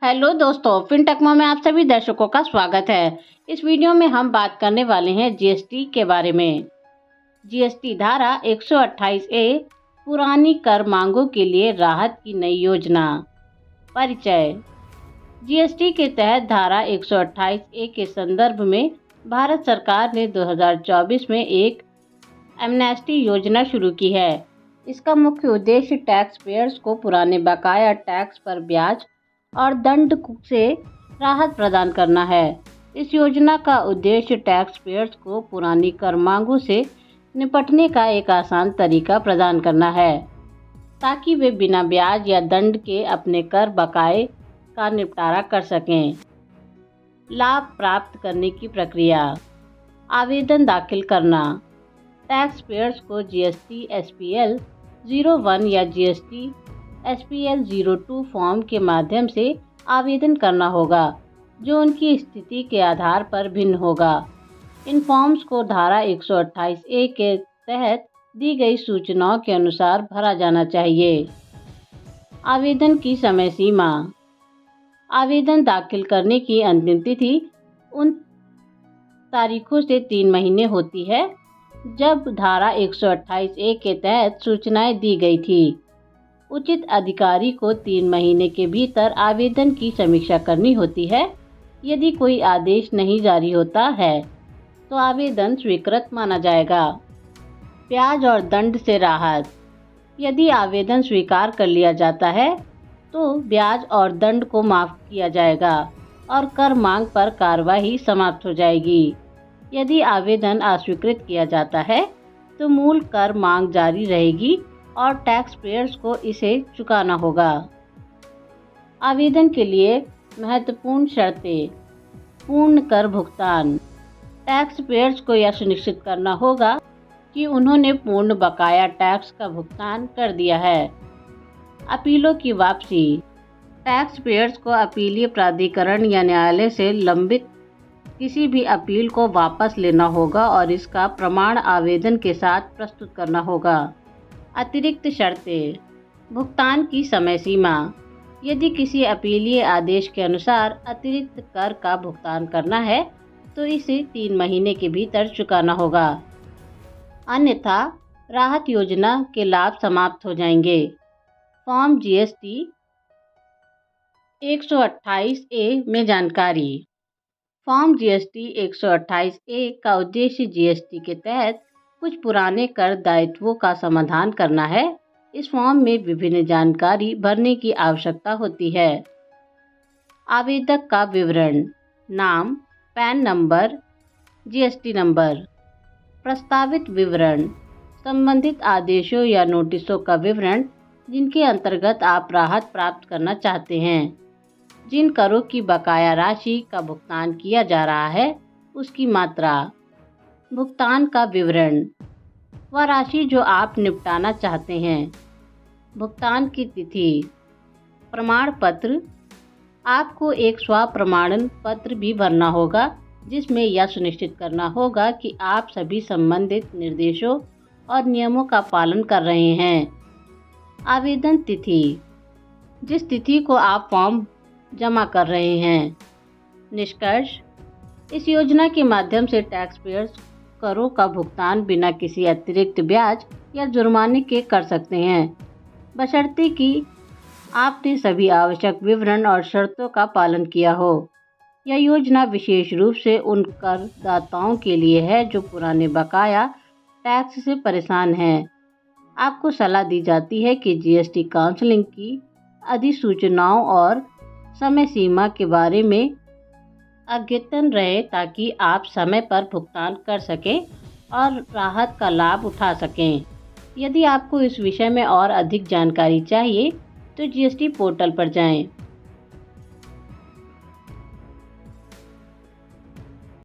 Hello दोस्तों, फिनटेकमा में आप सभी दर्शकों का स्वागत है। इस वीडियो में हम बात करने वाले हैं जीएसटी के बारे में। जीएसटी धारा 128 ए पुरानी कर मांगों के लिए राहत की नई योजना। परिचय। जीएसटी के तहत धारा 128 ए के संदर्भ में भारत सरकार ने 2024 में एक एमनेस्टी योजना शुरू की है। इसका मुख्य उद्देश्य टैक्स पेयर्स को पुराने बकाया टैक्स पर ब्याज और दंड से राहत प्रदान करना है। इस योजना का उद्देश्य टैक्स पेयर्स को पुरानी कर मांगों से निपटने का एक आसान तरीका प्रदान करना है, ताकि वे बिना ब्याज या दंड के अपने कर बकाये का निपटारा कर सकें। लाभ प्राप्त करने की प्रक्रिया। आवेदन दाखिल करना। टैक्स पेयर्स को जीएसटी SPL 01 या जीएसटी SPL 02 फॉर्म के माध्यम से आवेदन करना होगा, जो उनकी स्थिति के आधार पर भिन्न होगा। इन फॉर्म्स को धारा 128 ए के तहत दी गई सूचनाओं के अनुसार भरा जाना चाहिए। आवेदन की समय सीमा। आवेदन दाखिल करने की अंतिम तिथि उन तारीखों से 3 महीने होती है जब धारा 128 ए के तहत सूचनाएं दी गई थी। उचित अधिकारी को 3 महीने के भीतर आवेदन की समीक्षा करनी होती है। यदि कोई आदेश नहीं जारी होता है तो आवेदन स्वीकृत माना जाएगा। ब्याज और दंड से राहत। यदि आवेदन स्वीकार कर लिया जाता है तो ब्याज और दंड को माफ़ किया जाएगा और कर मांग पर कार्रवाई समाप्त हो जाएगी। यदि आवेदन अस्वीकृत किया जाता है तो मूल कर मांग जारी रहेगी और टैक्स पेयर्स को इसे चुकाना होगा। आवेदन के लिए महत्वपूर्ण शर्तें। पूर्ण कर भुगतान। टैक्स पेयर्स को यह सुनिश्चित करना होगा कि उन्होंने पूर्ण बकाया टैक्स का भुगतान कर दिया है। अपीलों की वापसी। टैक्स पेयर्स को अपीलीय प्राधिकरण या न्यायालय से लंबित किसी भी अपील को वापस लेना होगा और इसका प्रमाण आवेदन के साथ प्रस्तुत करना होगा। अतिरिक्त शर्तें। भुगतान की समय सीमा। यदि किसी अपीलीय आदेश के अनुसार अतिरिक्त कर का भुगतान करना है तो इसे 3 महीने के भीतर चुकाना होगा, अन्यथा राहत योजना के लाभ समाप्त हो जाएंगे। फॉर्म जीएसटी 128 ए में जानकारी। फॉर्म जीएसटी 128 ए का उद्देश्य जीएसटी के तहत कुछ पुराने कर दायित्वों का समाधान करना है। इस फॉर्म में विभिन्न जानकारी भरने की आवश्यकता होती है। आवेदक का विवरण। नाम, पैन नंबर, जीएसटी नंबर। प्रस्तावित विवरण। संबंधित आदेशों या नोटिसों का विवरण जिनके अंतर्गत आप राहत प्राप्त करना चाहते हैं। जिन करों की बकाया राशि का भुगतान किया जा रहा है उसकी मात्रा। भुगतान का विवरण। वह राशि जो आप निपटाना चाहते हैं। भुगतान की तिथि। प्रमाण पत्र। आपको एक स्व प्रमाणन पत्र भी भरना होगा जिसमें यह सुनिश्चित करना होगा कि आप सभी संबंधित निर्देशों और नियमों का पालन कर रहे हैं। आवेदन तिथि। जिस तिथि को आप फॉर्म जमा कर रहे हैं। निष्कर्ष। इस योजना के माध्यम से टैक्स पेयर्स करों का भुगतान बिना किसी अतिरिक्त ब्याज या जुर्माने के कर सकते हैं, बशर्ते कि आपने सभी आवश्यक विवरण और शर्तों का पालन किया हो। यह योजना विशेष रूप से उन करदाताओं के लिए है जो पुराने बकाया टैक्स से परेशान हैं। आपको सलाह दी जाती है कि जीएसटी काउंसलिंग की अधिसूचनाओं और समय सीमा के बारे में अद्यतन रहे ताकि आप समय पर भुगतान कर सकें और राहत का लाभ उठा सकें। यदि आपको इस विषय में और अधिक जानकारी चाहिए तो जीएसटी पोर्टल पर जाएं।